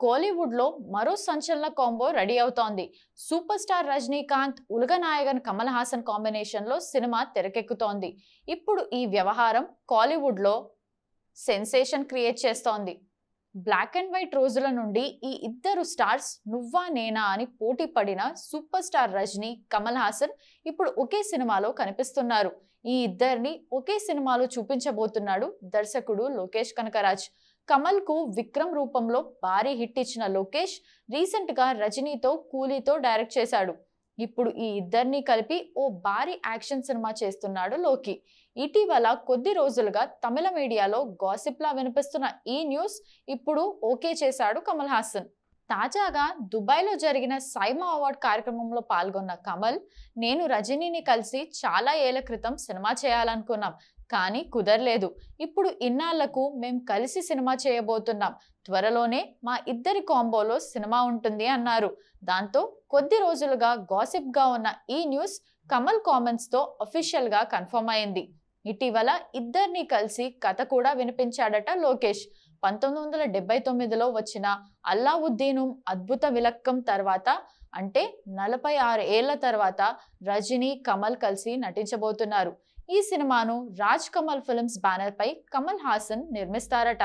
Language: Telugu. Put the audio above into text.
కోలీవుడ్ లో మరో సంచలన కాంబో రెడీ అవుతోంది. Super star Rajinikanth, Ulaganayagan Kamal Haasan combination లో సినిమా తెరకెక్కుతోంది. ఇప్పుడు ఈ వ్యవహారం కాలీవుడ్ లో సెన్సేషన్ క్రియేట్ చేస్తోంది. బ్లాక్ అండ్ వైట్ రోజుల నుండి ఈ ఇద్దరు స్టార్స్ నువ్వా నేనా అని పోటీ పడిన సూపర్ స్టార్ రజనీ, కమల్ హాసన్ ఇప్పుడు ఒకే సినిమాలో కనిపిస్తున్నారు. ఈ ఇద్దరిని ఒకే సినిమాలో చూపించబోతున్నాడు దర్శకుడు లోకేష్ కనకరాజ్. కమల్ కు విక్రమ్ రూపంలో భారీ హిట్ ఇచ్చిన లోకేష్ రీసెంట్ గా రజనీతో కూలీతో డైరెక్ట్ చేశాడు. ఇప్పుడు ఈ ఇద్దరిని కలిపి ఓ భారీ యాక్షన్ సినిమా చేస్తున్నాడు లోకి. ఇటీవల కొద్ది రోజులుగా తమిళ మీడియాలో గాసిప్ లా వినిపిస్తున్న ఈ న్యూస్ ఇప్పుడు ఓకే చేశాడు కమల్ హాసన్. తాజాగా దుబాయ్లో జరిగిన సైమా అవార్డ్ కార్యక్రమంలో పాల్గొన్న కమల్, నేను రజనీని కలిసి చాలా ఏళ్ల క్రితం సినిమా చేయాలనుకున్నాం, కానీ కుదరలేదు. ఇప్పుడు ఇన్నాళ్లకు మేం కలిసి సినిమా చేయబోతున్నాం. త్వరలోనే మా ఇద్దరి కాంబోలో సినిమా ఉంటుంది అన్నారు. దాంతో కొద్ది రోజులుగా గాసిప్ గా ఉన్న ఈ న్యూస్ కమల్ కామెంట్స్ తో అఫీషియల్ గా కన్ఫర్మ్ అయింది. ఇటీవల ఇద్దరిని కలిసి కథ కూడా వినిపించాడట లోకేష్. 1979లో వచ్చిన అల్లావుద్దీను అద్భుత విలక్కం తర్వాత, అంటే 46 ఏళ్ల తర్వాత రజనీ, కమల్ కలిసి నటించబోతున్నారు. ఈ సినిమాను రాజ్ కమల్ ఫిల్మ్స్ బ్యానర్ పై కమల్ హాసన్ నిర్మిస్తారట.